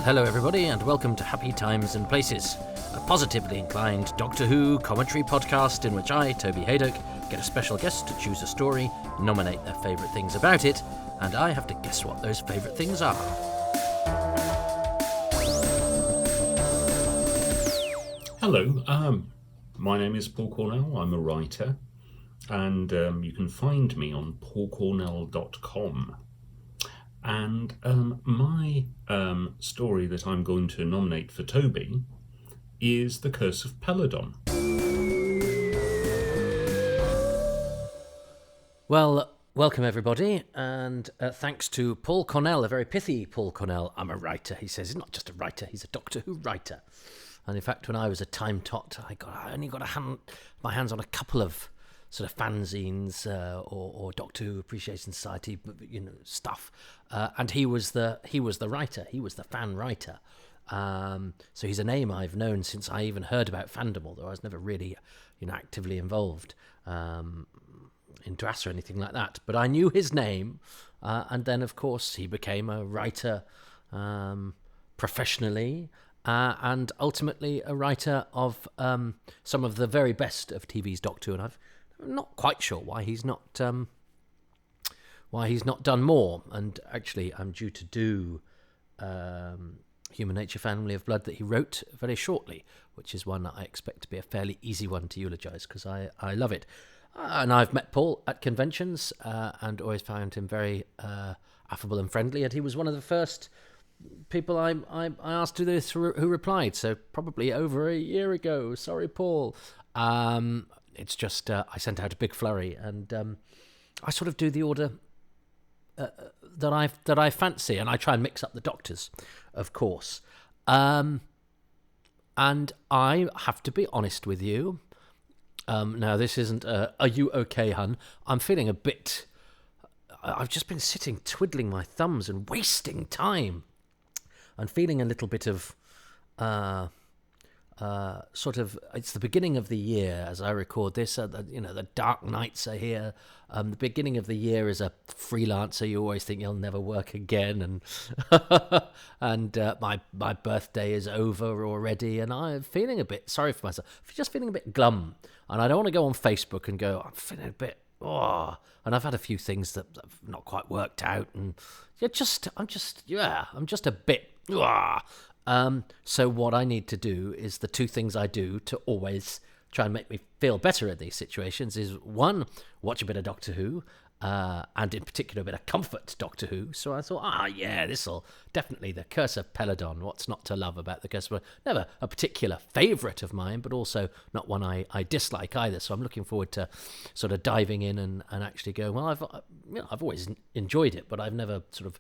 hello everybody, and welcome to Happy Times and Places, a positively inclined Doctor Who commentary podcast in which I, Toby Hadoke, get a special guest to choose a story, nominate their favourite things about it, and I have to guess what those favourite things are. Hello, my name is Paul Cornell. I'm a writer, and you can find me on paulcornell.com. And my story that I'm going to nominate for Toby is The Curse of Peladon. Well, welcome everybody, and thanks to Paul Cornell, a very pithy Paul Cornell. I'm a writer, he says. He's not just a writer, he's a Doctor Who writer. And in fact, when I was a time tot, I only got my hands on a couple of sort of fanzines or Doctor Who Appreciation Society, stuff. And he was the writer. He was the fan writer. So he's a name I've known since I even heard about fandom, although I was never really, actively involved in DRAS or anything like that. But I knew his name, and then of course he became a writer professionally. And ultimately a writer of some of the very best of TV's Doctor Who, and I'm not quite sure why he's not done more. And actually, I'm due to do Human Nature, Family of Blood that he wrote very shortly, which is one that I expect to be a fairly easy one to eulogise because I love it. And I've met Paul at conventions and always found him very affable and friendly. And he was one of the first people I asked to this who replied, so probably over a year ago. Sorry, Paul. It's just I sent out a big flurry, and I sort of do the order that I fancy, and I try and mix up the doctors, of course. And I have to be honest with you. Now, this isn't are you okay, hun? I'm feeling a bit. I've just been sitting twiddling my thumbs and wasting time. And feeling a little bit of, it's the beginning of the year as I record this. The dark nights are here. The beginning of the year as a freelancer, you always think you'll never work again, and my birthday is over already, and I'm feeling a bit sorry for myself. Just feeling a bit glum, and I don't want to go on Facebook and go, I'm feeling a bit. Oh, and I've had a few things that have not quite worked out, and I'm just a bit. So what I need to do is the two things I do to always try and make me feel better at these situations is, one, watch a bit of Doctor Who, and in particular a bit of comfort Doctor Who. So I thought, this'll definitely The Curse of Peladon. What's not to love about The Curse of Peladon? Never a particular favourite of mine, but also not one I dislike either. So I'm looking forward to sort of diving in and actually going, well, I've always enjoyed it, but I've never sort of,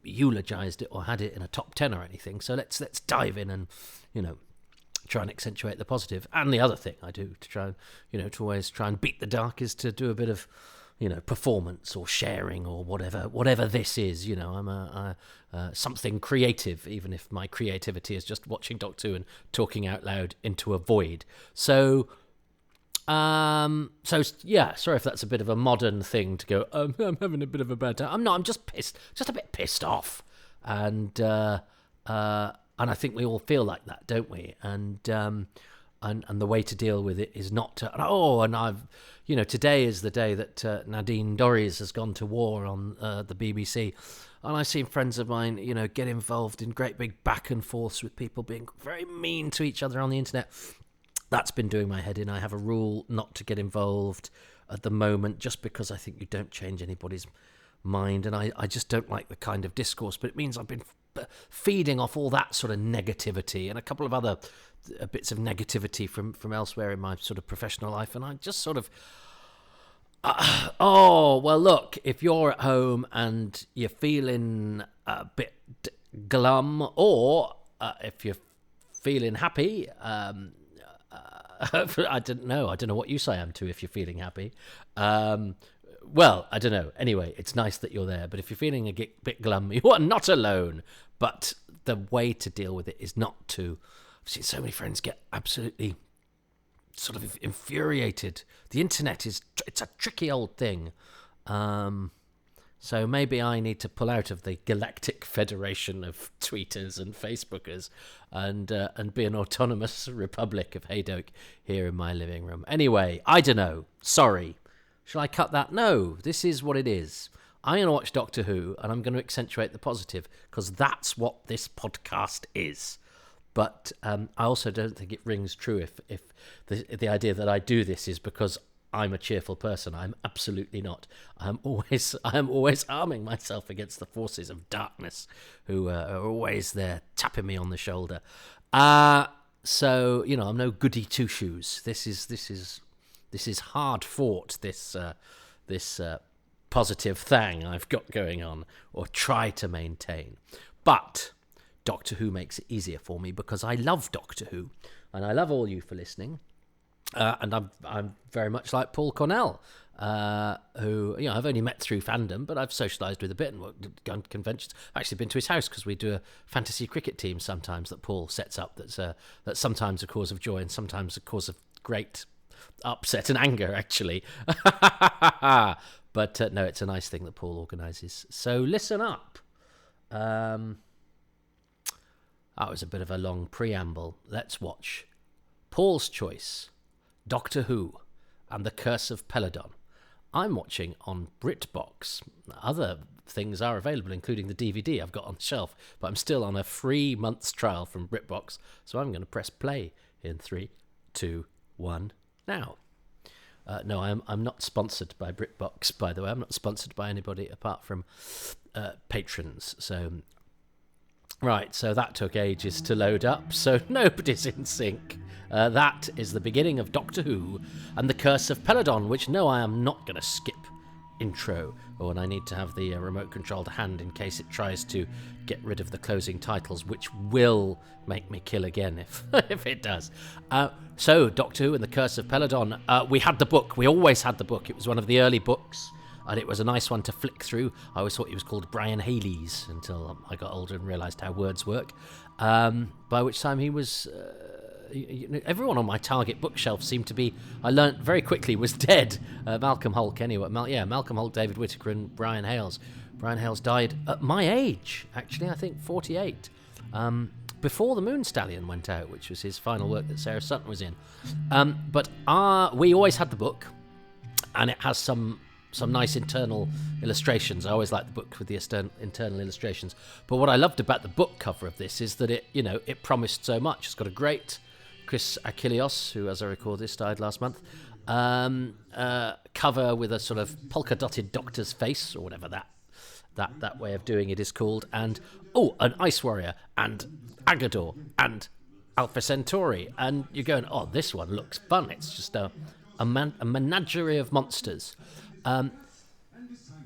eulogized it or had it in a top 10 or anything. So let's dive in and try and accentuate the positive. And the other thing I do to try and to always try and beat the dark is to do a bit of performance or sharing or whatever this is. I'm something creative, even if my creativity is just watching Doctor Who and talking out loud into a void. So sorry if that's a bit of a modern thing to go, I'm having a bit of a bad time. I'm not, I'm just pissed, just a bit pissed off. And I think we all feel like that, don't we? And the way to deal with it is not to, today is the day that Nadine Dorries has gone to war on the BBC. And I've seen friends of mine, get involved in great big back and forths with people being very mean to each other on the internet. That's been doing my head in. I have a rule not to get involved at the moment, just because I think you don't change anybody's mind, and I just don't like the kind of discourse. But it means I've been feeding off all that sort of negativity and a couple of other bits of negativity from elsewhere in my sort of professional life, and I just sort of look, if you're at home and you're feeling a bit glum, or if you're feeling happy, I don't know what use I am to if you're feeling happy. Well, I don't know. Anyway, it's nice that you're there. But if you're feeling a bit glum, you are not alone. But the way to deal with it is not to. I've seen so many friends get absolutely sort of infuriated. The internet it's a tricky old thing. So maybe I need to pull out of the galactic federation of tweeters and Facebookers and be an autonomous republic of Hadoke here in my living room. Anyway, I don't know. Sorry. Shall I cut that? No, this is what it is. I'm going to watch Doctor Who, and I'm going to accentuate the positive, because that's what this podcast is. But I also don't think it rings true if the idea that I do this is because I'm a cheerful person. I'm absolutely not. I am always arming myself against the forces of darkness, who are always there tapping me on the shoulder. So I'm no goody two shoes. This is hard fought. This positive thing I've got going on, or try to maintain. But Doctor Who makes it easier for me because I love Doctor Who, and I love all you for listening. And I'm very much like Paul Cornell, who I've only met through fandom, but I've socialised with a bit and gone to conventions. I've actually been to his house because we do a fantasy cricket team sometimes that Paul sets up. That's sometimes a cause of joy and sometimes a cause of great upset and anger, actually. But no, it's a nice thing that Paul organises. So listen up. That was a bit of a long preamble. Let's watch Paul's choice, Doctor Who and the Curse of Peladon. I'm watching on BritBox. Other things are available, including the DVD I've got on the shelf, but I'm still on a free month's trial from BritBox, so I'm going to press play in 3, 2, 1, now. No, I'm not sponsored by BritBox, by the way. I'm not sponsored by anybody apart from patrons. So, right, so that took ages to load up, so nobody's in sync. That is the beginning of Doctor Who and the Curse of Peladon, which, no, I am not going to skip intro, and I need to have the remote control to hand in case it tries to get rid of the closing titles, which will make me kill again if it does. So, Doctor Who and the Curse of Peladon. We had the book. We always had the book. It was one of the early books, and it was a nice one to flick through. I always thought he was called Brian Haley's until I got older and realised how words work, by which time he was... everyone on my target bookshelf seemed to be, I learnt very quickly, was dead. Malcolm Hulke, anyway. Malcolm Hulke, David Whittaker, and Brian Hales. Brian Hales died at my age, actually, I think 48, before The Moon Stallion went out, which was his final work that Sarah Sutton was in. But we always had the book, and it has some nice internal illustrations. I always liked the book with the internal illustrations. But what I loved about the book cover of this is that it promised so much. It's got a great Chris Achilleos, who, as I record this, died last month, cover with a sort of polka-dotted doctor's face, or whatever that way of doing it is called, and an Ice Warrior, and Agador, and Alpha Centauri, and you're going, this one looks fun. It's just a menagerie of monsters.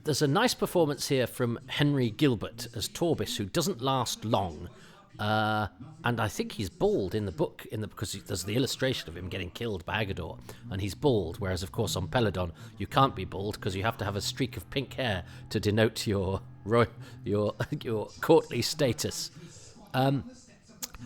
There's a nice performance here from Henry Gilbert as Torbis, who doesn't last long. And I think he's bald in the book, because there's the illustration of him getting killed by Agador, and he's bald. Whereas, of course, on Peladon you can't be bald because you have to have a streak of pink hair to denote your courtly status.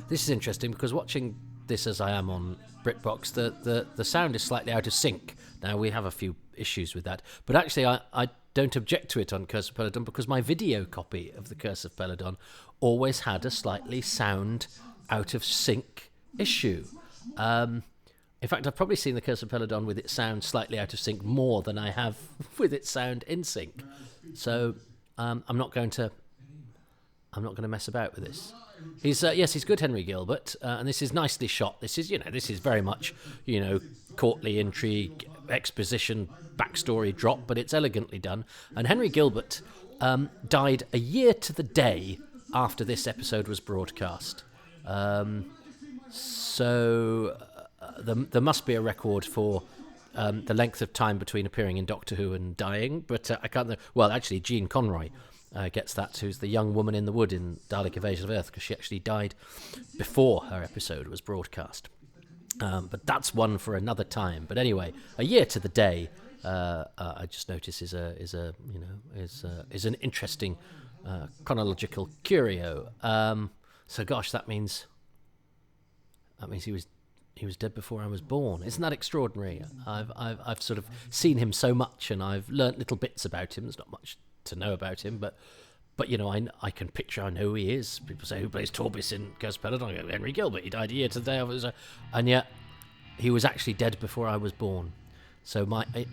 This is interesting because watching this as I am on BritBox, the sound is slightly out of sync. Now we have a few issues with that, but actually I don't object to it on Curse of Peladon because my video copy of the Curse of Peladon always had a slightly sound out of sync issue. In fact, I've probably seen the Curse of Peladon with its sound slightly out of sync more than I have with its sound in sync. So I'm not going to mess about with this. He's good, Henry Gilbert, and this is nicely shot. This is very much courtly intrigue, exposition, backstory drop, but it's elegantly done. And Henry Gilbert died a year to the day after this episode was broadcast. So there must be a record for the length of time between appearing in Doctor Who and dying, but I can't know. Well, actually, Jean Conroy gets that, who's the young woman in the wood in Dalek Invasion of Earth, because she actually died before her episode was broadcast. But that's one for another time. But anyway, a year to the day, I just notice is an interesting chronological curio. So gosh, that means he was He was dead before I was born. Isn't that extraordinary? I've sort of seen him so much, and I've learnt little bits about him. There's not much to know about him, but I can picture, I know who he is. People say, who plays Torbis in Curse of Peladon? I go, Henry Gilbert. He died a year to the day of his, and yet he was actually dead before I was born. So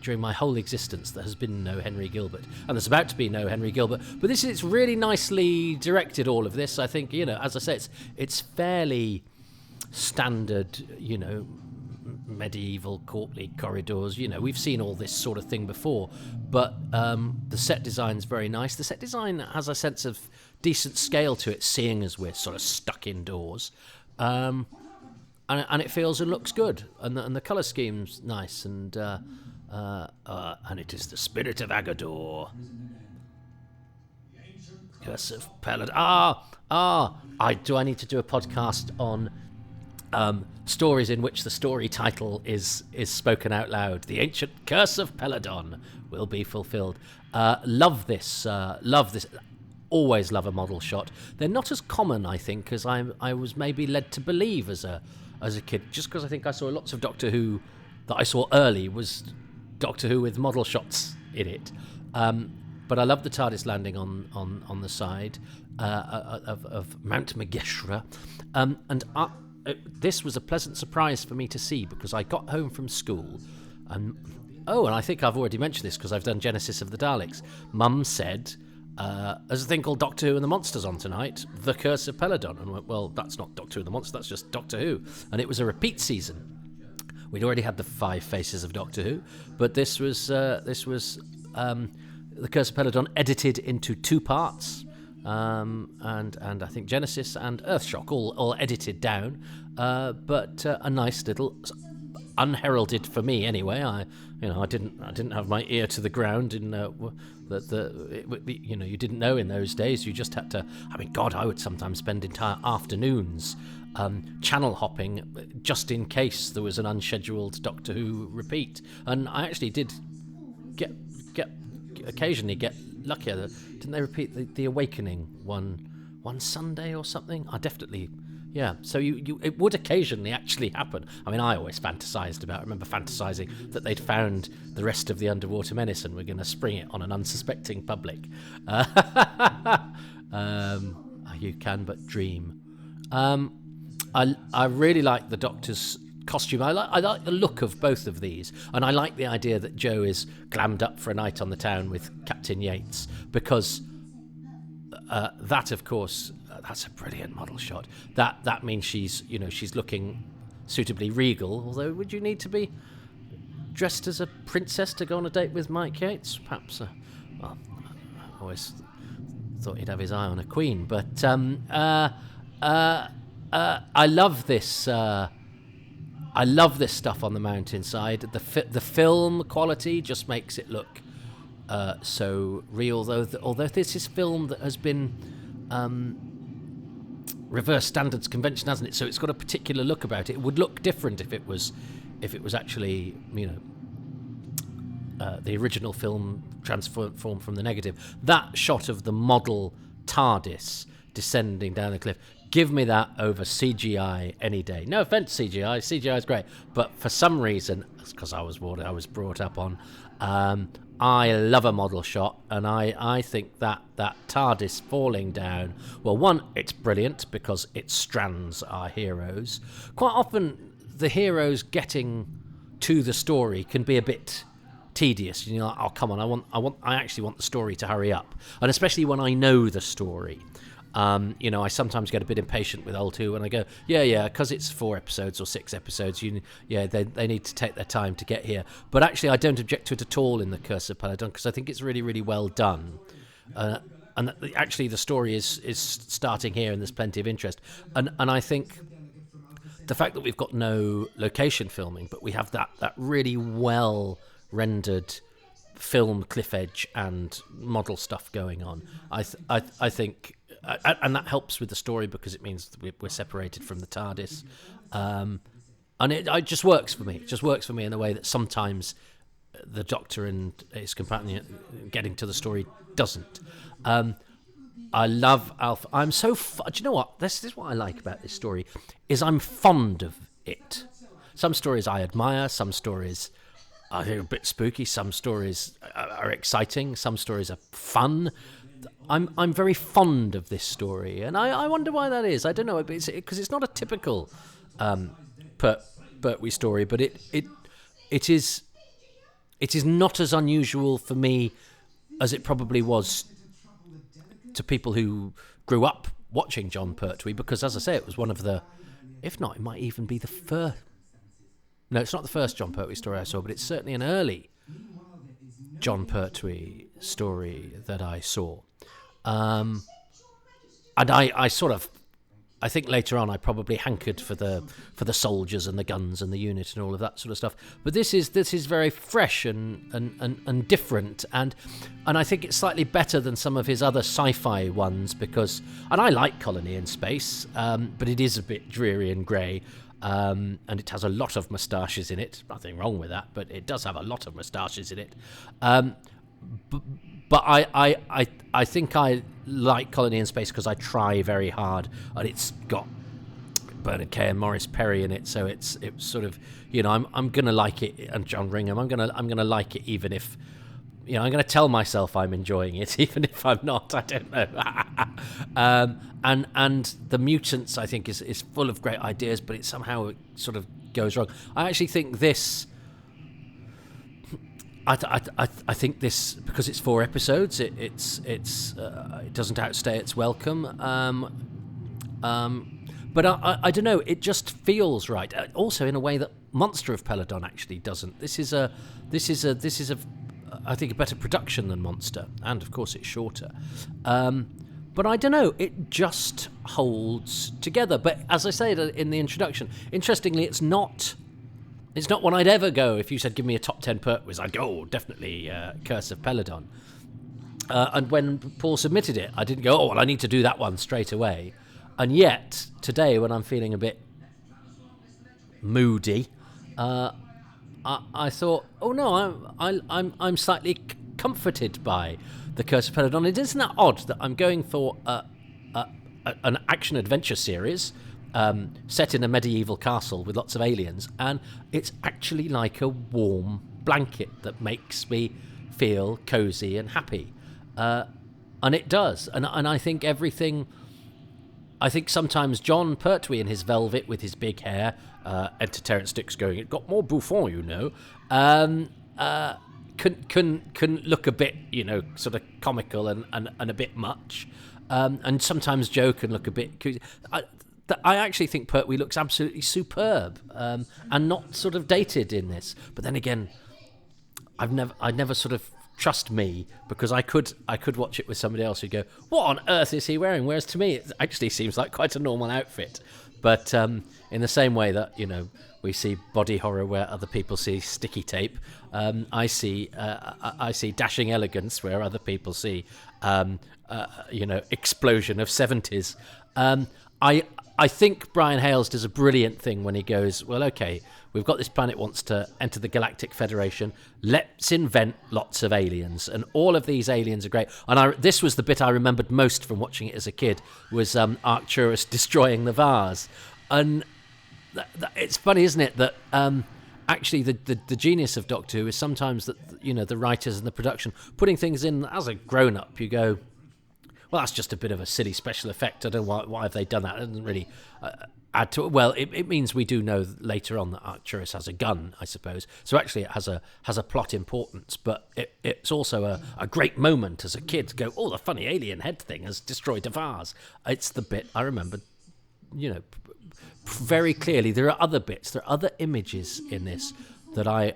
during my whole existence, there has been no Henry Gilbert, and there's about to be no Henry Gilbert. But it's really nicely directed. All of this, I think, as I say, it's fairly standard, medieval courtly corridors. We've seen all this sort of thing before, but the set design's very nice. The set design has a sense of decent scale to it, seeing as we're sort of stuck indoors, and it feels and looks good, and the colour scheme's nice, and it is the spirit of Agador. Curse of Peladon. Do I need to do a podcast on stories in which the story title is spoken out loud? The ancient curse of Peladon will be fulfilled. Love this. Always love a model shot. They're not as common, I think, as I was maybe led to believe as a kid. Just because I think I saw lots of Doctor Who that I saw early was Doctor Who with model shots in it. But I love the TARDIS landing on the side of Mount Mageshra, and this was a pleasant surprise for me to see, because I got home from school and I think I've already mentioned this because I've done Genesis of the Daleks. Mum said, there's a thing called Doctor Who and the Monsters on tonight, The Curse of Peladon. And I went, well, that's not Doctor Who and the Monsters, that's just Doctor Who. And it was a repeat season. We'd already had the 5 Faces of Doctor Who, but this was The Curse of Peladon edited into 2 parts. And I think Genesis and Earthshock all edited down, but a nice little, unheralded for me anyway. I didn't have my ear to the ground in you didn't know in those days. You just had to. I would sometimes spend entire afternoons channel hopping just in case there was an unscheduled Doctor Who repeat, and I actually did occasionally get luckier. Didn't they repeat the Awakening one Sunday or something? I definitely, yeah. So it would occasionally actually happen. I always fantasized about. I remember fantasizing that they'd found the rest of the Underwater Menace and were going to spring it on an unsuspecting public. You can but dream. I really like the Doctor's costume. I like the look of both of these, and I like the idea that Jo is glammed up for a night on the town with Captain Yates, because that, of course, that's a brilliant model shot. That means she's looking suitably regal. Although, would you need to be dressed as a princess to go on a date with Mike Yates? Perhaps. I always thought he'd have his eye on a queen, but I love this. I love this stuff on the mountainside. The film quality just makes it look so real. Although this is film that has been reverse standards convention, hasn't it? So it's got a particular look about it. It would look different if it was actually the original film transformed from the negative. That shot of the model TARDIS descending down the cliff. Give me that over CGI any day. No offense, CGI. CGI is great, but for some reason, it's because I was brought up on. I love a model shot, and I think that TARDIS falling down. Well, one, it's brilliant because it strands our heroes. Quite often, the heroes getting to the story can be a bit tedious. Oh, come on, I actually want the story to hurry up, and especially when I know the story. I sometimes get a bit impatient with old Who, and I go, yeah, because it's 4 episodes or 6 episodes. They need to take their time to get here. But actually, I don't object to it at all in The Curse of Peladon, because I think it's really, really well done. And actually, the story is starting here, and there's plenty of interest. And I think the fact that we've got no location filming, but we have that really well rendered film cliff edge and model stuff going on. I think. And that helps with the story because it means we're separated from the TARDIS, and it just works for me. It just works for me in a way that sometimes the Doctor and his companion getting to the story doesn't. I love Alpha. I'm so. Do you know what? This is what I like about this story, is I'm fond of it. some stories I admire, some stories I think are a bit spooky, some stories are exciting, some stories are fun. I'm very fond of this story, and I wonder why that is. I don't know, because it's not a typical Pertwee story, but it is not as unusual for me as it probably was to people who grew up watching John Pertwee, because, as I say, it was one of the, if not, it might even be the first. No, it's not the first John Pertwee story I saw, but it's certainly an early John Pertwee story that I saw. And I think later on I probably hankered for the soldiers and the guns and the unit and all of that sort of stuff. But this is very fresh and different, and I think it's slightly better than some of his other sci-fi ones, because, and I like Colony in Space, but it is a bit dreary and grey, and it has a lot of moustaches in it. Nothing wrong with that, but it does have a lot of moustaches in it. But I think I like Colony in Space because I try very hard, and it's got Bernard Kay and Maurice Perry in it, so it's sort of, I'm gonna like it, and John Ringham. I'm gonna like it even if, I'm gonna tell myself I'm enjoying it even if I'm not. I don't know. And the Mutants, I think, is full of great ideas, but it somehow sort of goes wrong. I actually think this. I think this, because it's 4 episodes, it doesn't outstay its welcome. But I don't know. It just feels right. Also, in a way that Monster of Peladon actually doesn't. This is a I think a better production than Monster, and of course it's shorter. But I don't know. It just holds together. But as I say in the introduction, interestingly, it's not one I'd ever go. If you said, give me a top 10 Pertwees, I'd go, definitely Curse of Peladon. And when Paul submitted it, I didn't go, I need to do that one straight away. And yet, today, when I'm feeling a bit moody, I thought, I'm slightly comforted by the Curse of Peladon. It isn't that odd that I'm going for an action-adventure series set in a medieval castle with lots of aliens, and it's actually like a warm blanket that makes me feel cozy and happy, and it does. And I think everything. I think sometimes John Pertwee in his velvet with his big hair, enter Terence Dix going, it got more bouffant, can look a bit, sort of comical and a bit much, and sometimes Joe can look a bit. I actually think Pertwee looks absolutely superb, and not sort of dated in this. But then again, I'd never sort of trust me, because I could watch it with somebody else who'd go, what on earth is he wearing? Whereas to me, it actually seems like quite a normal outfit. But in the same way that, we see body horror where other people see sticky tape, I see dashing elegance where other people see, explosion of 70s. I think Brian Hales does a brilliant thing when he goes, well, okay, we've got this planet wants to enter the Galactic Federation. Let's invent lots of aliens. And all of these aliens are great. And this was the bit I remembered most from watching it as a kid, was Arcturus destroying the vase. And it's funny, isn't it, that actually the genius of Doctor Who is sometimes that, the writers and the production, putting things in as a grown-up, you go, well, that's just a bit of a silly special effect. I don't know why have they done that. It doesn't really add to it. Well, it means we do know later on that Arcturus has a gun, I suppose. So actually it has a plot importance, but it's also a great moment as a kid to go, the funny alien head thing has destroyed a vase. It's the bit I remember, very clearly. There are other bits, there are other images in this that I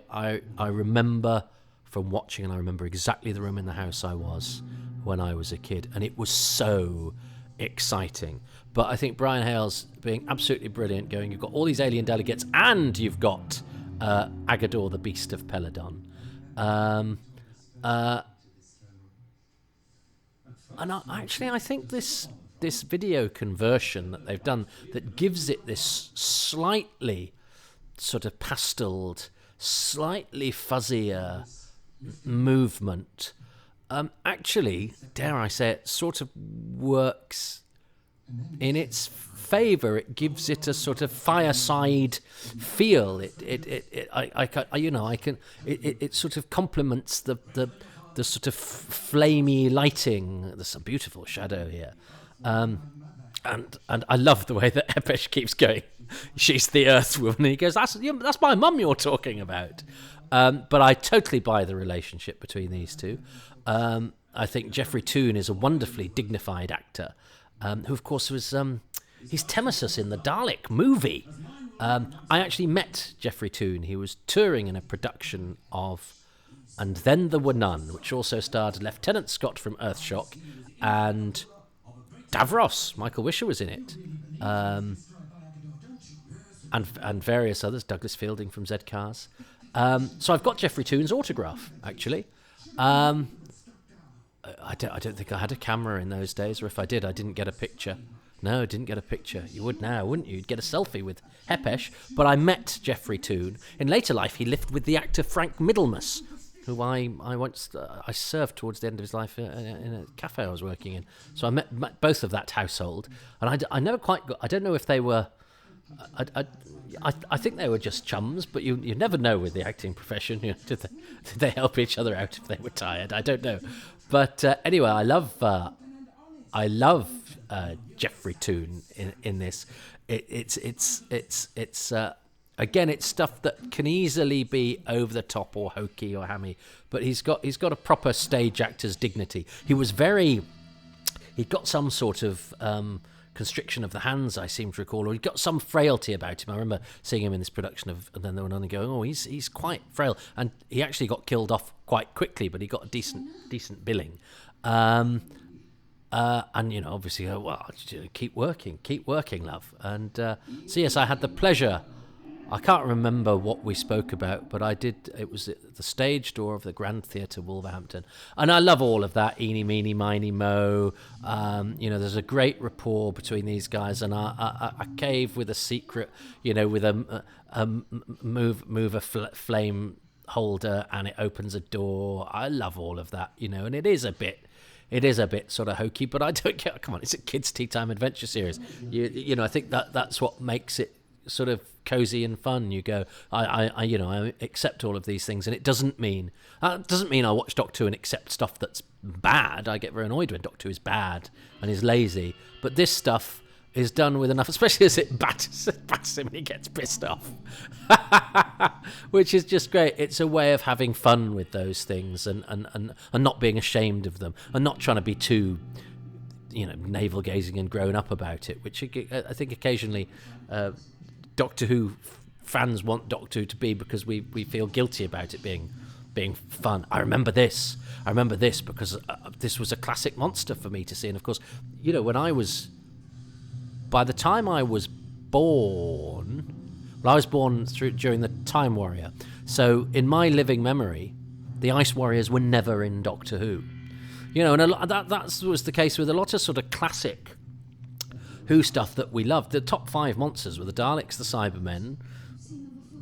remember from watching, and I remember exactly the room in the house I was when I was a kid, and it was so exciting. But I think Brian Hales being absolutely brilliant, going, you've got all these alien delegates, and you've got Agador, the Beast of Peladon. And I think this video conversion that they've done, that gives it this slightly sort of pasteled, slightly fuzzier movement, actually, dare I say it, sort of works in its favour. It gives it a sort of fireside feel. It sort of complements the sort of flamey lighting. There's some beautiful shadow here. And I love the way that Epesh keeps going. She's the Earth Woman. And he goes, that's my mum you're talking about. But I totally buy the relationship between these two. I think Jeffrey Toone is a wonderfully dignified actor, who, of course, was he's Temesis in the Dalek movie. I actually met Jeffrey Toone. He was touring in a production of And Then There Were None, which also starred Lieutenant Scott from Earthshock and Davros. Michael Wisher was in it. And various others, Douglas Fielding from Z Cars. So I've got Jeffrey Toone's autograph, actually. I don't think I had a camera in those days, or if I did, I didn't get a picture. No, I didn't get a picture. You would now, wouldn't you? You'd get a selfie with Epesh. But I met Jeffrey Toone. In later life, he lived with the actor Frank Middlemas, who I once I served towards the end of his life in a cafe I was working in. So I met both of that household, and I never quite got. I don't know if they were. I think they were just chums, but you never know with the acting profession. Did they help each other out if they were tired? I don't know. But anyway, I love Jeffrey Toone in this. It's again, it's stuff that can easily be over the top or hokey or hammy, but he's got a proper stage actor's dignity. He got some sort of constriction of the hands, I seem to recall, or he got some frailty about him. I remember seeing him in this production of And Then There Were None and going, oh, he's quite frail, and he actually got killed off quite quickly, but he got a decent billing. And obviously, well, keep working, love. And so yes, I had the pleasure. I can't remember what we spoke about, but I did. It was at the stage door of the Grand Theatre, Wolverhampton, and I love all of that. Eeny, meeny, miny, mo. There's a great rapport between these guys, and a cave with a secret, with a move a flame holder, and it opens a door. I love all of that, and it is a bit sort of hokey, but I don't care. Come on, it's a kids' tea time adventure series. I think that's what makes it sort of cozy and fun. You go, I accept all of these things, and it doesn't mean I watch Doctor Who and accept stuff that's bad. I get very annoyed when Doctor Who is bad and is lazy, but this stuff is done with enough, especially as it bats him and he gets pissed off, which is just great. It's a way of having fun with those things and not being ashamed of them, and not trying to be too navel gazing and grown up about it, which I think occasionally Doctor Who fans want Doctor Who to be, because we feel guilty about it being fun. I remember this because this was a classic monster for me to see. And of course, by the time I was born, I was born during the Time Warrior. So in my living memory, the Ice Warriors were never in Doctor Who. And that was the case with a lot of sort of classic Who stuff that we loved. The top 5 monsters were the Daleks, the Cybermen,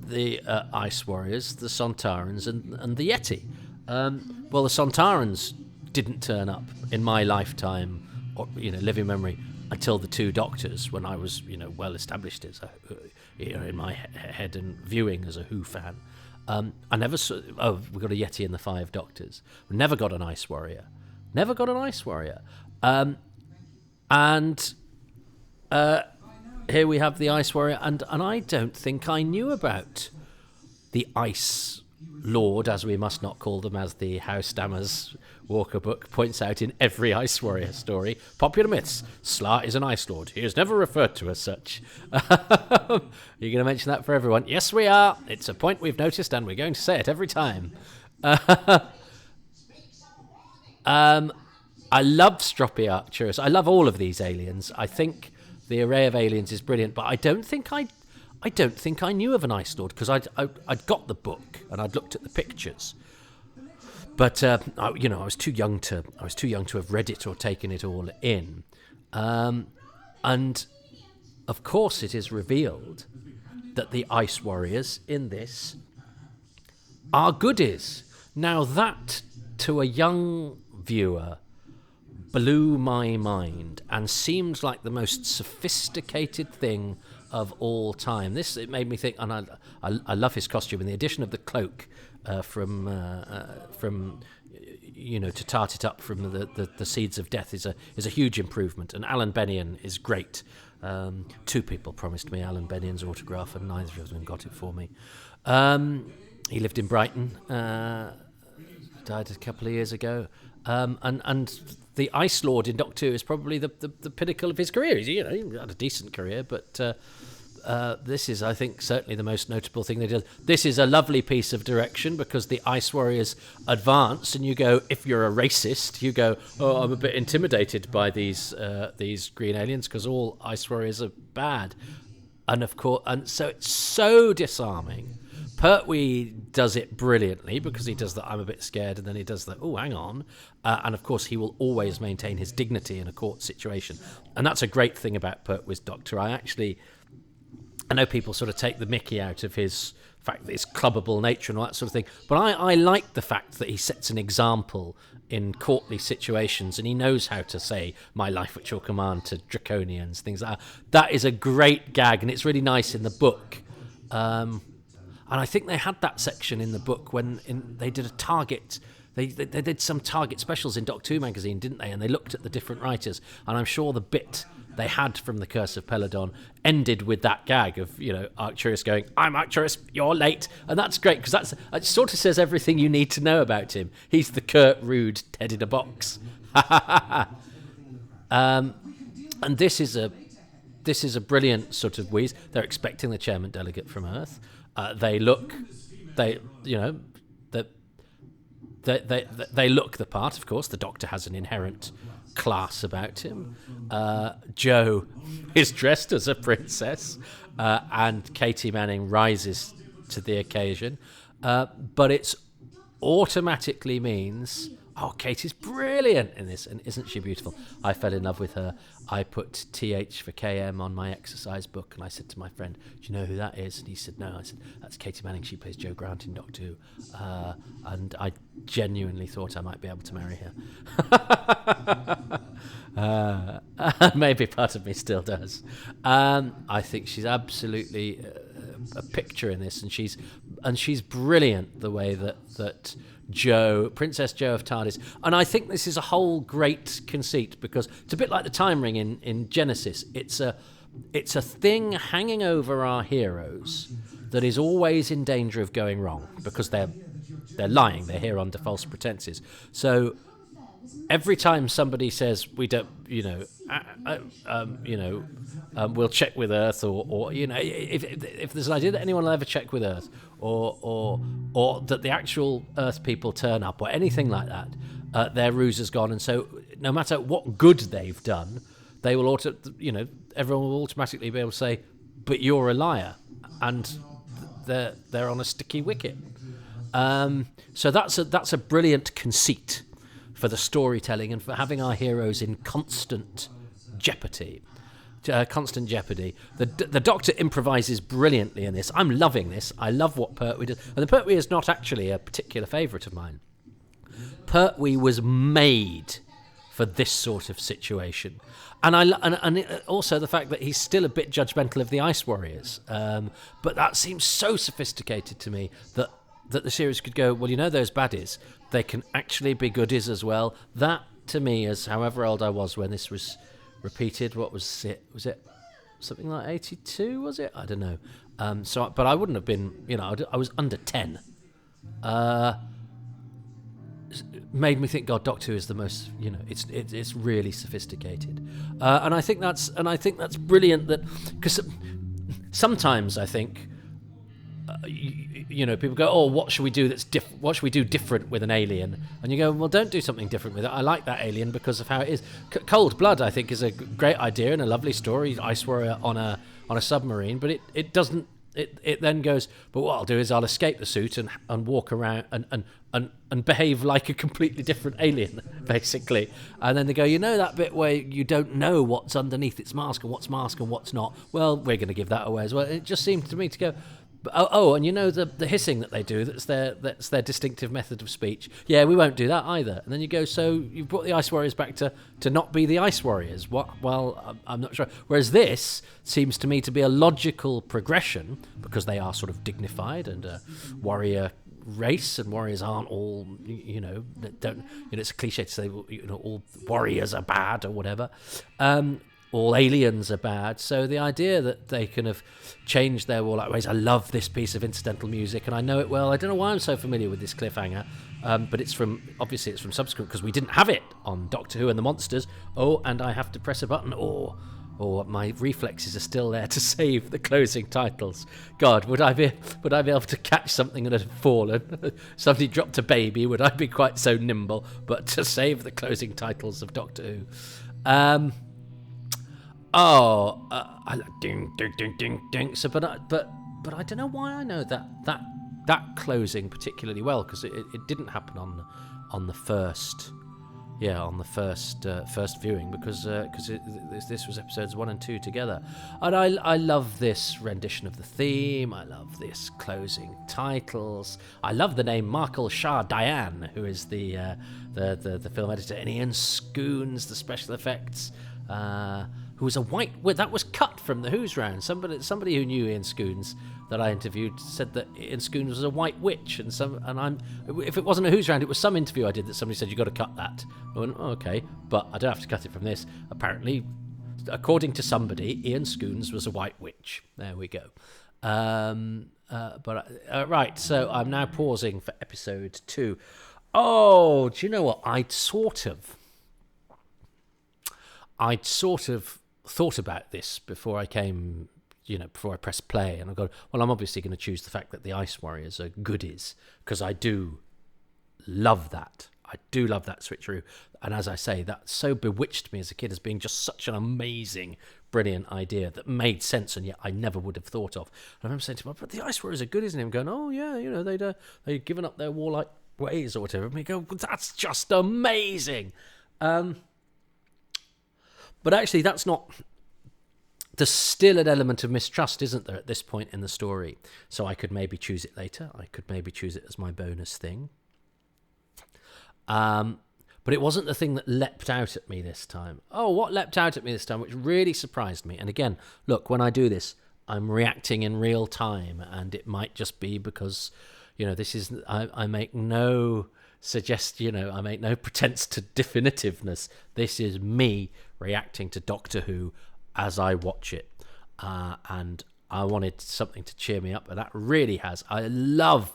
the Ice Warriors, the Sontarans, and the Yeti. Well, the Sontarans didn't turn up in my lifetime, or living memory, until the Two Doctors, when I was well established as in my head and viewing as a Who fan. I never saw. Oh, we got a Yeti in the 5 Doctors. We never got an Ice Warrior. And here we have the Ice Warrior, and I don't think I knew about the Ice Lord, as we must not call them, as the House Dammers Walker book points out in every Ice Warrior story. Popular myths. Slar is an Ice Lord. He is never referred to as such. You're going to mention that for everyone? Yes, we are. It's a point we've noticed, and we're going to say it every time. I love Stroppy Arcturus. I love all of these aliens. I think the array of aliens is brilliant, but I don't think I knew of an Ice Lord, because I'd got the book and I'd looked at the pictures, but I was too young to have read it or taken it all in, and of course it is revealed that the Ice Warriors in this are goodies. Now that, to a young viewer, blew my mind and seemed like the most sophisticated thing of all time. It made me think, and I love his costume, and the addition of the cloak from to tart it up from the seeds of death is a huge improvement. And Alan Bennion is great. Two people promised me Alan Bennion's autograph, and neither of them got it for me. He lived in Brighton, died a couple of years ago, and the Ice Lord in Doctor Who is probably the pinnacle of his career. He had a decent career, but this is, I think, certainly the most notable thing they did. This is a lovely piece of direction because the Ice Warriors advance, and you go, if you're a racist, you go, oh, I'm a bit intimidated by these green aliens because all Ice Warriors are bad, and of course, and so it's so disarming. Pertwee does it brilliantly because he does the I'm a bit scared, and then he does the oh hang on, and of course he will always maintain his dignity in a court situation, and that's a great thing about Pertwee's Doctor. I know people sort of take the mickey out of his fact that his clubbable nature and all that sort of thing, but I like the fact that he sets an example in courtly situations, and he knows how to say my life at your command to draconians, things like that. That is a great gag, and it's really nice in the book. And I think they had that section in the book when they did a Target. They did some Target specials in Doctor Who magazine, didn't they? And they looked at the different writers. And I'm sure the bit they had from The Curse of Peladon ended with that gag of, Arcturus going, I'm Arcturus, you're late. And that's great because it sort of says everything you need to know about him. He's the curt, rude head in a box. And this is a brilliant sort of wheeze. They're expecting the chairman delegate from Earth. They look the part, of course. The Doctor has an inherent class about him. Jo is dressed as a princess, and Katie Manning rises to the occasion. But it automatically means, oh, Katie's brilliant in this, and isn't she beautiful? I fell in love with her. I put TH for KM on my exercise book, and I said to my friend, do you know who that is? And he said, no. I said, that's Katie Manning. She plays Jo Grant in Doctor Who. And I genuinely thought I might be able to marry her. Maybe part of me still does. I think she's absolutely a picture in this, and she's brilliant the way that Jo, Princess Jo of TARDIS. And I think this is a whole great conceit because it's a bit like the time ring in Genesis. It's a thing hanging over our heroes that is always in danger of going wrong because they're lying. They're here under false pretenses. So every time somebody says we don't, we'll check with Earth, or if there's an idea that anyone will ever check with Earth, or that the actual Earth people turn up, or anything like that, their ruse is gone. And so, no matter what good they've done, they will everyone will automatically be able to say, "But you're a liar," and they're on a sticky wicket. So that's a brilliant conceit for the storytelling and for having our heroes in constant jeopardy. The Doctor improvises brilliantly in this. I'm loving this. I love what Pertwee does. And the Pertwee is not actually a particular favourite of mine. Pertwee was made for this sort of situation. And also the fact that he's still a bit judgmental of the Ice Warriors. But that seems so sophisticated to me that the series could go, well, those baddies, they can actually be goodies as well. That, to me, is however old I was when this was repeated. What was it? Was it something like 82, was it? I don't know. But I wouldn't have been, I was under 10. Made me think, God, Doctor Who is the most, it's really sophisticated. And I think that's brilliant because sometimes I think, people go, oh, what should we do what should we do different with an alien? And you go, well, don't do something different with it. I like that alien because of how it is. Cold Blood, I think, is a great idea and a lovely story. Ice Warrior on a submarine, but it doesn't. It then goes, but what I'll do is I'll escape the suit and walk around and behave like a completely different alien, basically. And then they go, that bit where you don't know what's underneath its mask and what's not. Well, we're going to give that away as well. It just seemed to me to go, And you know the hissing that they do, that's their distinctive method of speech. Yeah, we won't do that either. And then you go, so you've brought the Ice Warriors back to not be the Ice Warriors. What? Well, I'm not sure. Whereas this seems to me to be a logical progression, because they are sort of dignified and a warrior race, and warriors aren't all, it's a cliche to say, all warriors are bad or whatever. All aliens are bad. So the idea that they can have changed their warlike ways. I love this piece of incidental music, and I know it well. I don't know why I'm so familiar with this cliffhanger, but it's from subsequent, because we didn't have it on Doctor Who and the Monsters. Oh, and I have to press a button, or my reflexes are still there to save the closing titles. God, would I be able to catch something that had fallen? Somebody dropped a baby. Would I be quite so nimble? But to save the closing titles of Doctor Who. Ding, ding, ding, ding, ding. So, but I don't know why I know that closing particularly well, because it didn't happen on the first viewing, because this was episodes 1 and 2 together, and I love this rendition of the theme. I love this closing titles. I love the name Markle Shah Diane, who is the film editor, and Ian Scoons, the special effects. Who was a white... Well, that was cut from the Who's Round. Somebody who knew Ian Scoons that I interviewed said that Ian Scoons was a white witch, if it wasn't a Who's Round, it was some interview I did that somebody said, you got to cut that. I went, okay, but I don't have to cut it from this. Apparently, according to somebody, Ian Scoons was a white witch. There we go. Right, so I'm now pausing for episode 2. Oh, do you know what? I'd sort of thought about this before I came, before I pressed play, and I go, well, I'm obviously going to choose the fact that the Ice Warriors are goodies, because I do love that. I do love that switcheroo. And as I say, that so bewitched me as a kid as being just such an amazing, brilliant idea that made sense, and yet I never would have thought of. And I remember saying to him, but the Ice Warriors are goodies, and him going, oh yeah, they'd given up their warlike ways or whatever. And we go, that's just amazing. But actually, that's not... There's still an element of mistrust, isn't there, at this point in the story? So I could maybe choose it later. I could maybe choose it as my bonus thing. But it wasn't the thing that leapt out at me this time. Oh, what leapt out at me this time, which really surprised me? And again, look, when I do this, I'm reacting in real time, and it might just be because, this is... I make no... I make no pretense to definitiveness. This is me reacting to Doctor Who as I watch it, and I wanted something to cheer me up, and that really has. I love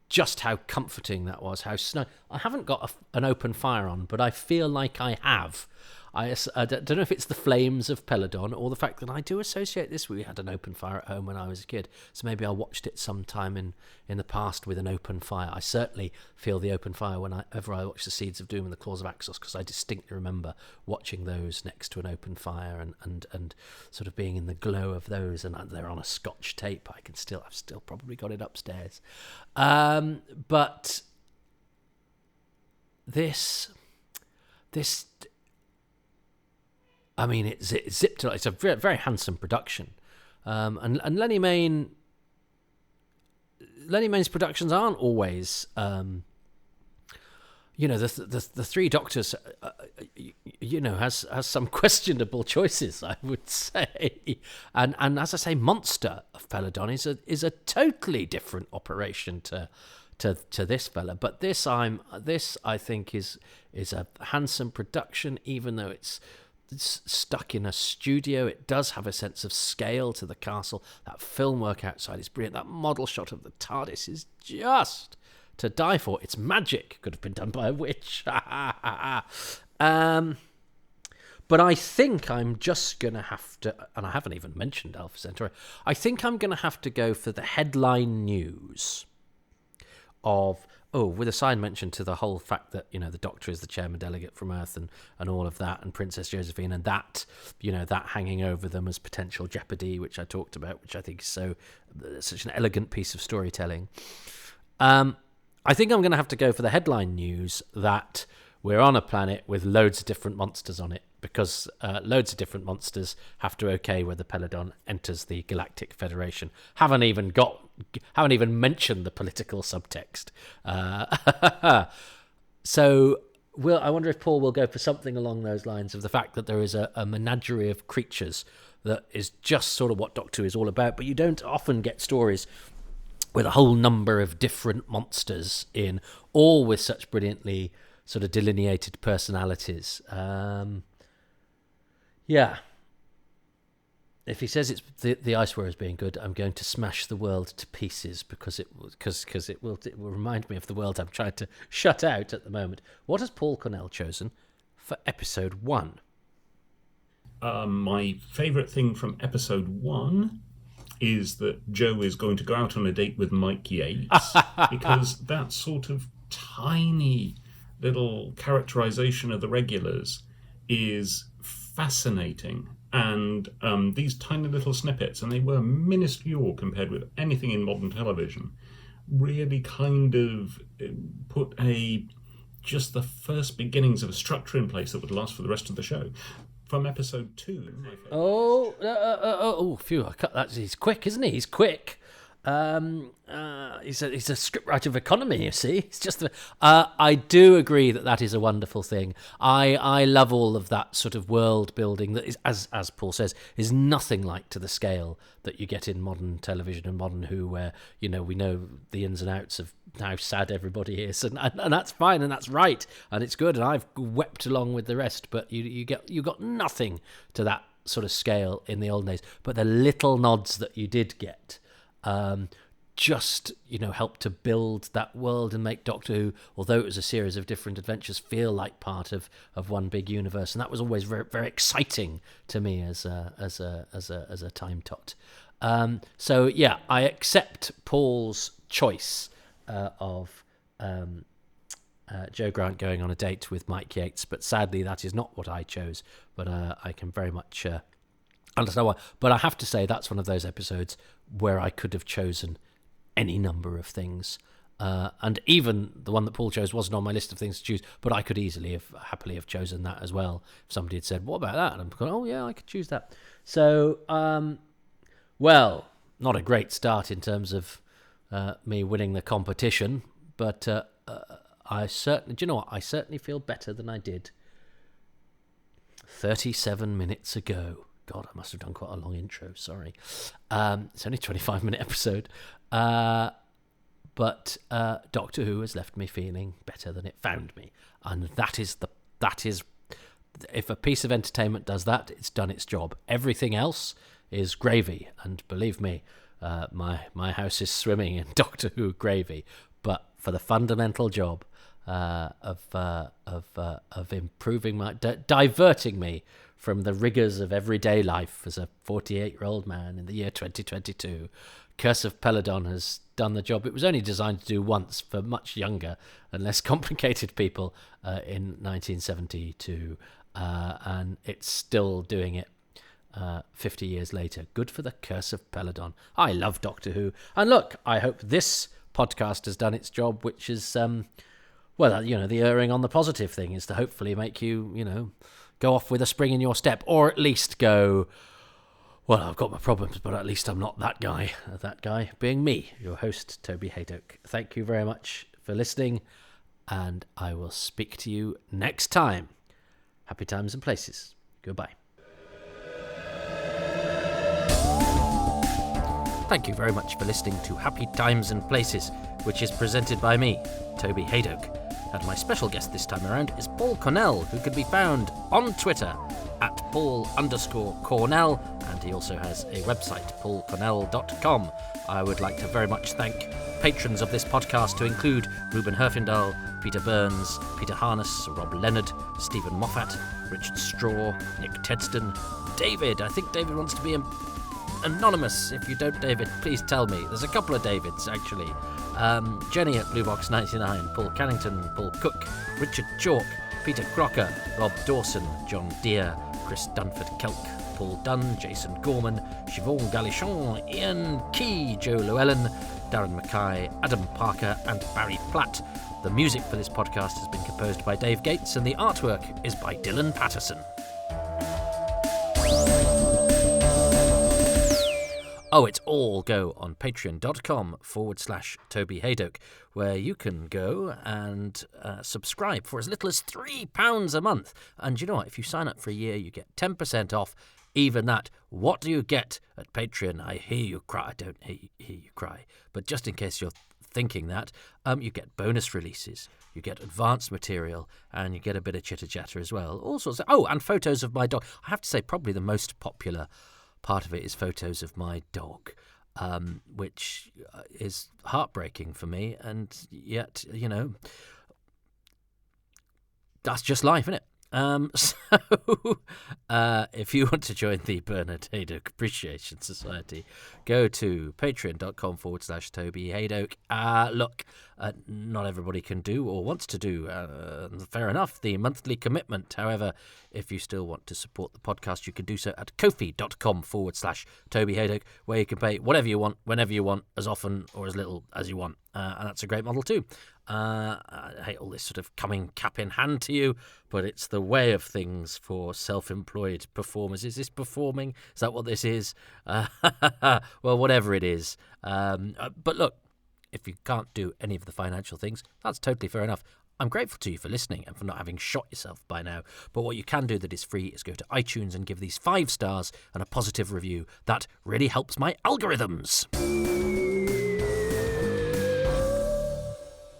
just how comforting that was, how snug. I haven't got an open fire on, but I feel like I have. I don't know if it's the flames of Peladon or the fact that I do associate this. We had an open fire at home when I was a kid, so maybe I watched it sometime in the past with an open fire. I certainly feel the open fire whenever I watch The Seeds of Doom and The Claws of Axos, because I distinctly remember watching those next to an open fire and sort of being in the glow of those, and they're on a Scotch tape. I've still probably got it upstairs. But this. I mean, it's zipped. It's a very, very handsome production, and Lenny Main's productions aren't always, the Three Doctors, has some questionable choices, I would say, and as I say, Monster of Peladon is a totally different operation to this fella. But this I think is a handsome production, even though it's stuck in a studio. It does have a sense of scale to the castle. That film work outside is brilliant. That model shot of the TARDIS is just to die for. It's magic. Could have been done by a witch. But I think I'm just going to have to, and I haven't even mentioned Alpha Centauri, I think I'm going to have to go for the headline news of... with a side mention to the whole fact that, the Doctor is the chairman delegate from Earth and all of that, and Princess Josephine, and that, that hanging over them as potential jeopardy, which I talked about, which I think is such an elegant piece of storytelling. I think I'm going to have to go for the headline news that we're on a planet with loads of different monsters on it, because loads of different monsters have to okay whether Peladon enters the Galactic Federation. Haven't even got haven't even mentioned the political subtext. So I wonder if Paul will go for something along those lines of the fact that there is a menagerie of creatures that is just sort of what Doctor Who is all about, but you don't often get stories with a whole number of different monsters in, all with such brilliantly sort of delineated personalities. Yeah. If he says it's the Ice Warriors being good, I'm going to smash the world to pieces because it will remind me of the world I'm trying to shut out at the moment. What has Paul Cornell chosen for episode 1? My favourite thing from episode 1 is that Joe is going to go out on a date with Mike Yates, because that sort of tiny little characterisation of the regulars is fascinating. And these tiny little snippets, and they were minuscule compared with anything in modern television, really kind of put just the first beginnings of a structure in place that would last for the rest of the show. From episode 2. Phew! I cut that. He's quick, isn't he? He's quick. He's a scriptwriter of economy. You see, it's just. I do agree that is a wonderful thing. I love all of that sort of world building that is, as Paul says, is nothing like to the scale that you get in modern television and modern Who, where we know the ins and outs of how sad everybody is, and that's fine, and that's right, and it's good, and I've wept along with the rest. But you got nothing to that sort of scale in the old days. But the little nods that you did get. Just help to build that world and make Doctor Who, although it was a series of different adventures, feel like part of one big universe, and that was always very, very exciting to me as a time tot. So yeah, I accept Paul's choice of Joe Grant going on a date with Mike Yates, but sadly that is not what I chose. But I can very much understand why. But I have to say that's one of those episodes where I could have chosen any number of things. And even the one that Paul chose wasn't on my list of things to choose, but I could happily have chosen that as well. If somebody had said, what about that? And I'm going, oh yeah, I could choose that. So, well, not a great start in terms of me winning the competition, but I certainly feel better than I did 37 minutes ago. God, I must have done quite a long intro, sorry. It's only a 25-minute episode. But Doctor Who has left me feeling better than it found me. And that is if a piece of entertainment does that, it's done its job. Everything else is gravy. And believe me, my house is swimming in Doctor Who gravy. But for the fundamental job of improving diverting me from the rigours of everyday life as a 48-year-old man in the year 2022, Curse of Peladon has done the job it was only designed to do once for much younger and less complicated people in 1972, and it's still doing it 50 years later. Good for the Curse of Peladon. I love Doctor Who, and look, I hope this podcast has done its job, which is, the erring on the positive thing is to hopefully make you, go off with a spring in your step, or at least go, well, I've got my problems, but at least I'm not that guy. That guy being me, your host, Toby Hadoke. Thank you very much for listening, and I will speak to you next time. Happy times and places. Goodbye. Thank you very much for listening to Happy Times and Places, which is presented by me, Toby Hadoke. And my special guest this time around is Paul Cornell, who can be found on Twitter at Paul_Cornell, and he also has a website, paulcornell.com. I would like to very much thank patrons of this podcast, to include Ruben Herfindahl, Peter Burns, Peter Harness, Rob Leonard, Stephen Moffat, Richard Straw, Nick Tedston, David. I think David wants to be anonymous. If you don't, David, please tell me. There's a couple of Davids, actually. Jenny at Bluebox99, Paul Cannington, Paul Cook, Richard Chalk, Peter Crocker, Rob Dawson, John Deere, Chris Dunford-Kelk, Paul Dunn, Jason Gorman, Siobhan Galichon, Ian Key, Joe Llewellyn, Darren Mackay, Adam Parker, and Barry Platt. The music for this podcast has been composed by Dave Gates, and the artwork is by Dylan Patterson. Oh, it's all go on patreon.com/Toby Hadoke, where you can go and subscribe for as little as £3 a month. And you know what? If you sign up for a year, you get 10% off. Even that. What do you get at Patreon? I hear you cry. I don't hear you cry. But just in case you're thinking that, you get bonus releases, you get advanced material, and you get a bit of chitter-chatter as well. All sorts of... Oh, and photos of my dog. I have to say, probably the most popular part of it is photos of my dog, which is heartbreaking for me, and yet, you know, that's just life, isn't it? If you want to join the Bernard Hadoke Appreciation Society, go to patreon.com/Toby Hadoke. Look, not everybody can do or wants to do, fair enough, the monthly commitment. However, if you still want to support the podcast, you can do so at kofi.com/Toby Hadoke, where you can pay whatever you want, whenever you want, as often or as little as you want. And that's a great model too. I hate all this sort of coming cap in hand to you, but it's the way of things for self-employed performers. Is this performing? Is that what this is? Well, whatever it is. But look, if you can't do any of the financial things, that's totally fair enough. I'm grateful to you for listening and for not having shot yourself by now. But what you can do that is free is go to iTunes and give these 5 stars and a positive review. That really helps my algorithms.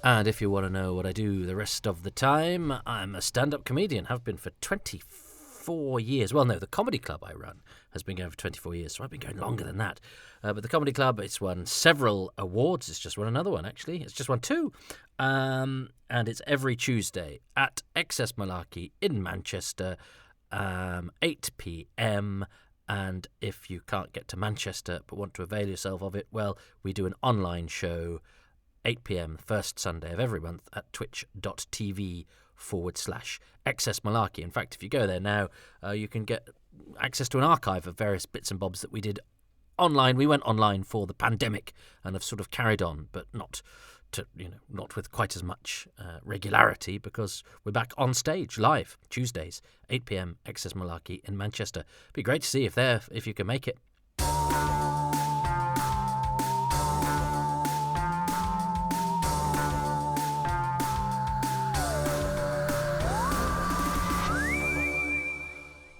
And if you want to know what I do the rest of the time, I'm a stand-up comedian, have been for 24 years. Well, no, the comedy club I run has been going for 24 years, so I've been going longer than that. But the comedy club, it's won several awards. It's just won another one, actually. It's just won 2. And it's every Tuesday at Excess Malarkey in Manchester, 8 p.m. And if you can't get to Manchester but want to avail yourself of it, well, we do an online show 8 p.m. first Sunday of every month at twitch.tv/Excess Malarkey. In fact, if you go there now, you can get access to an archive of various bits and bobs that we did online. We went online for the pandemic and have sort of carried on, but not with quite as much regularity, because we're back on stage live Tuesdays, 8 p.m. Excess Malarkey in Manchester. Be great to see you there if you can make it.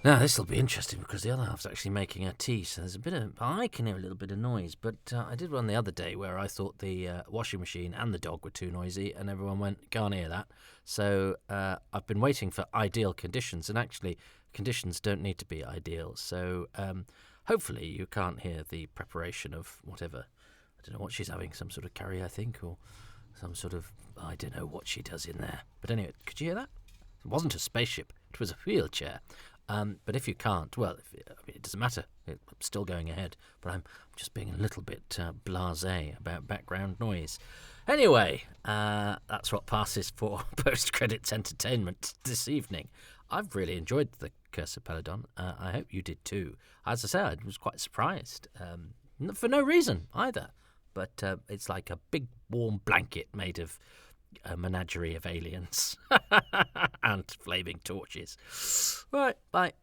Now, this will be interesting because the other half's actually making her tea, so I can hear a little bit of noise, but I did one the other day where I thought the washing machine and the dog were too noisy, and everyone went, can't hear that. So I've been waiting for ideal conditions, and actually conditions don't need to be ideal. So hopefully you can't hear the preparation of whatever. I don't know what she's having, some sort of curry, I think, or some sort of, I don't know what she does in there. But anyway, could you hear that? It wasn't a spaceship, it was a wheelchair. But if you can't, well, it doesn't matter. I'm still going ahead. But I'm just being a little bit blasé about background noise. Anyway, that's what passes for post-credits entertainment this evening. I've really enjoyed The Curse of Peladon. I hope you did too. As I said, I was quite surprised. For no reason either. But it's like a big warm blanket made of a menagerie of aliens and flaming torches. Right, bye.